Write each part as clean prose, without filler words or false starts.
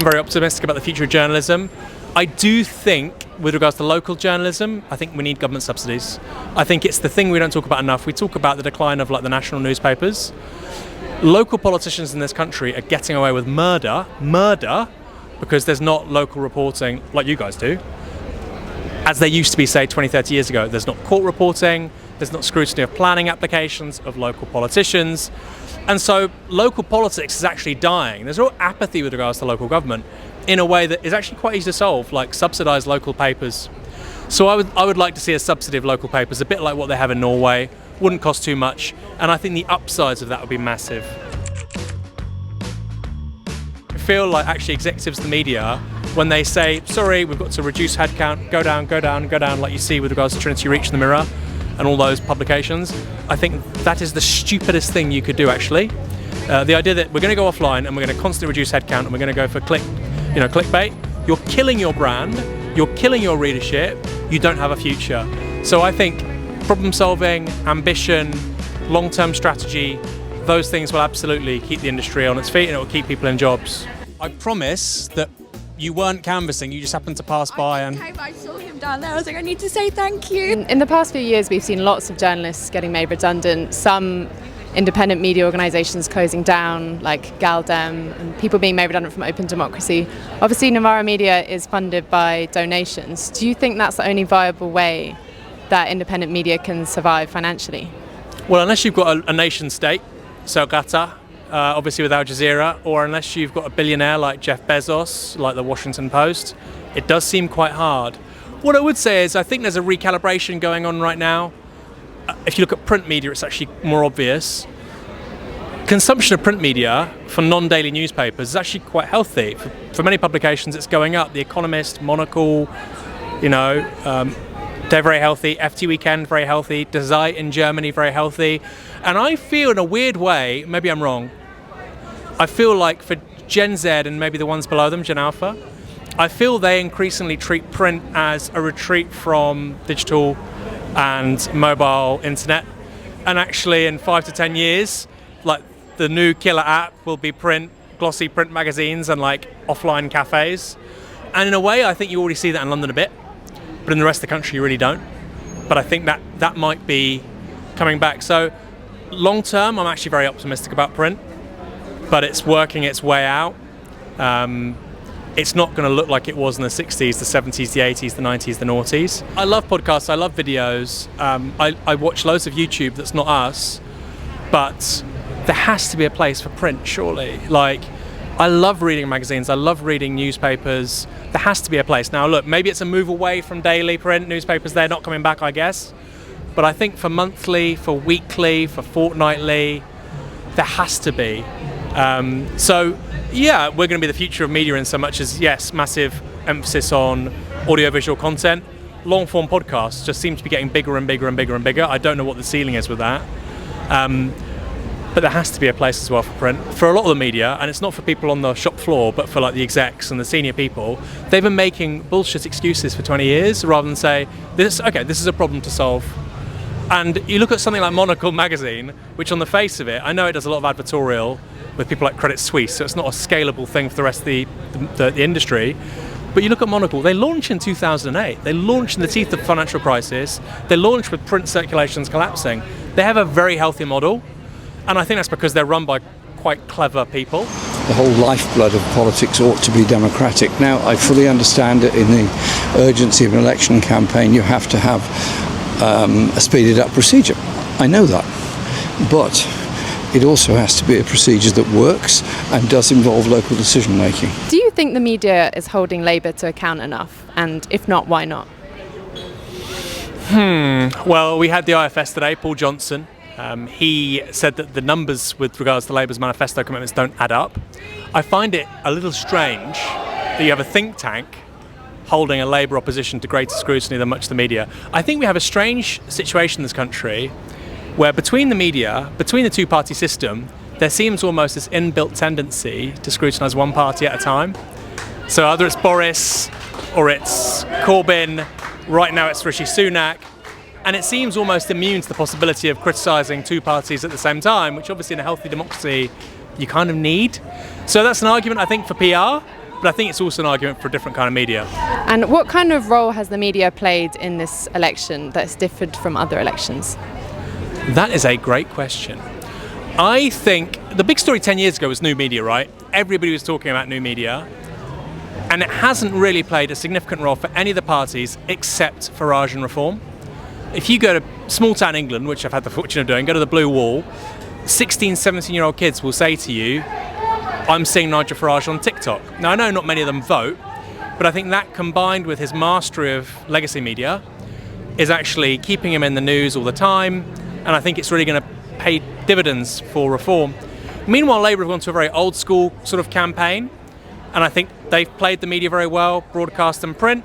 I'm very optimistic about the future of journalism. I do think, with regards to local journalism, I think we need government subsidies. I think it's the thing we don't talk about enough. We talk about the decline of the national newspapers. Local politicians in this country are getting away with murder, because there's not local reporting like you guys do, as there used to be, say, 20, 30 years ago. There's not court reporting, there's not scrutiny of planning applications of local politicians. And so local politics is actually dying. There's a real apathy with regards to local government in a way that is actually quite easy to solve, like subsidise local papers. So I would like to see a subsidy of local papers, a bit like what they have in Norway. Wouldn't cost too much, and I think the upsides of that would be massive. I feel like actually executives of the media, when they say, sorry, we've got to reduce headcount, go down, like you see with regards to Trinity Reach and The Mirror and all those publications, I think that is the stupidest thing you could do, actually. The idea that we're going to go offline and we're going to constantly reduce headcount and we're going to go for clickbait, you're killing your brand, you're killing your readership, you don't have a future. So I think problem solving, ambition, long-term strategy, those things will absolutely keep the industry on its feet and it will keep people in jobs. I promise that you weren't canvassing, you just happened to pass by and... I saw him down there, I was like, I need to say thank you. In the past few years, we've seen lots of journalists getting made redundant, some independent media organisations closing down, like Galdem, and people being made redundant from Open Democracy. Obviously, Novara Media is funded by donations. Do you think that's the only viable way that independent media can survive financially? Well, unless you've got a nation state, so Qatar, obviously with Al Jazeera, or unless you've got a billionaire like Jeff Bezos, like the Washington Post, it does seem quite hard. What I would say is I think there's a recalibration going on right now. If you look at print media, it's actually more obvious. Consumption of print media for non-daily newspapers is actually quite healthy. For many publications, it's going up. The Economist, Monocle, they're very healthy. FT Weekend, very healthy. Die Zeit in Germany, very healthy. And I feel in a weird way, maybe I'm wrong, I feel like for Gen Z and maybe the ones below them, Gen Alpha, I feel they increasingly treat print as a retreat from digital and mobile internet. And actually in 5 to 10 years, like the new killer app will be glossy print magazines and like offline cafes. And in a way, I think you already see that in London a bit, but in the rest of the country, you really don't. But I think that might be coming back. So long term, I'm actually very optimistic about print, but it's working its way out. It's not going to look like it was in the 60s, the 70s, the 80s, the 90s, the noughties. I love podcasts, I love videos. I watch loads of YouTube that's not us, but there has to be a place for print, surely. Like, I love reading magazines, I love reading newspapers. There has to be a place. Now look, maybe it's a move away from daily print newspapers, they're not coming back, I guess. But I think for monthly, for weekly, for fortnightly, there has to be. So yeah, we're going to be the future of media in so much as, yes, massive emphasis on audiovisual content. Long form podcasts just seem to be getting bigger and bigger and bigger and bigger. I don't know what the ceiling is with that. But there has to be a place as well for print. For a lot of the media, and it's not for people on the shop floor, but for like the execs and the senior people, they've been making bullshit excuses for 20 years rather than say, this is a problem to solve. And you look at something like Monocle magazine, which on the face of it, I know it does a lot of advertorial with people like Credit Suisse, so it's not a scalable thing for the rest of the industry. But you look at Monocle, they launched in 2008. They launched in the teeth of the financial crisis. They launched with print circulations collapsing. They have a very healthy model. And I think that's because they're run by quite clever people. The whole lifeblood of politics ought to be democratic. Now, I fully understand that in the urgency of an election campaign, you have to have a speeded up procedure. I know that. But it also has to be a procedure that works and does involve local decision making. Do you think the media is holding Labour to account enough? And if not, why not? Well, we had the IFS today, Paul Johnson. He said that the numbers with regards to Labour's manifesto commitments don't add up. I find it a little strange that you have a think tank holding a Labour opposition to greater scrutiny than much of the media. I think we have a strange situation in this country where between the media, between the two-party system, there seems almost this inbuilt tendency to scrutinise one party at a time. So either it's Boris or it's Corbyn, right now it's Rishi Sunak, and it seems almost immune to the possibility of criticising two parties at the same time, which obviously in a healthy democracy you kind of need. So that's an argument, I think, for PR. but I think it's also an argument for a different kind of media. And what kind of role has the media played in this election that's differed from other elections? That is a great question. I think the big story 10 years ago was new media, right? Everybody was talking about new media, and it hasn't really played a significant role for any of the parties except Farage and Reform. If you go to small town England, which I've had the fortune of doing, go to the Blue Wall, 16, 17-year-old kids will say to you, I'm seeing Nigel Farage on TikTok. Now, I know not many of them vote, but I think that combined with his mastery of legacy media is actually keeping him in the news all the time, and I think it's really going to pay dividends for Reform. Meanwhile, Labour have gone to a very old school sort of campaign, and I think they've played the media very well, broadcast and print.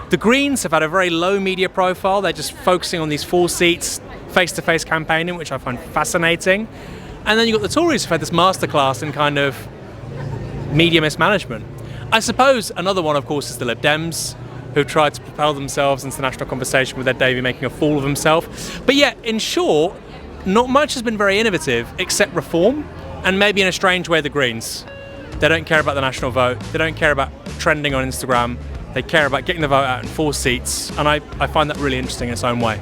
The Greens have had a very low media profile. They're just focusing on these 4 seats, face-to-face campaigning, which I find fascinating. And then you've got the Tories who've had this masterclass in kind of media mismanagement. I suppose another one, of course, is the Lib Dems, who've tried to propel themselves into the national conversation with their Davey making a fool of himself. But yet, in short, not much has been very innovative except Reform, and maybe in a strange way the Greens. They don't care about the national vote. They don't care about trending on Instagram. They care about getting the vote out in 4 seats, and I find that really interesting in its own way.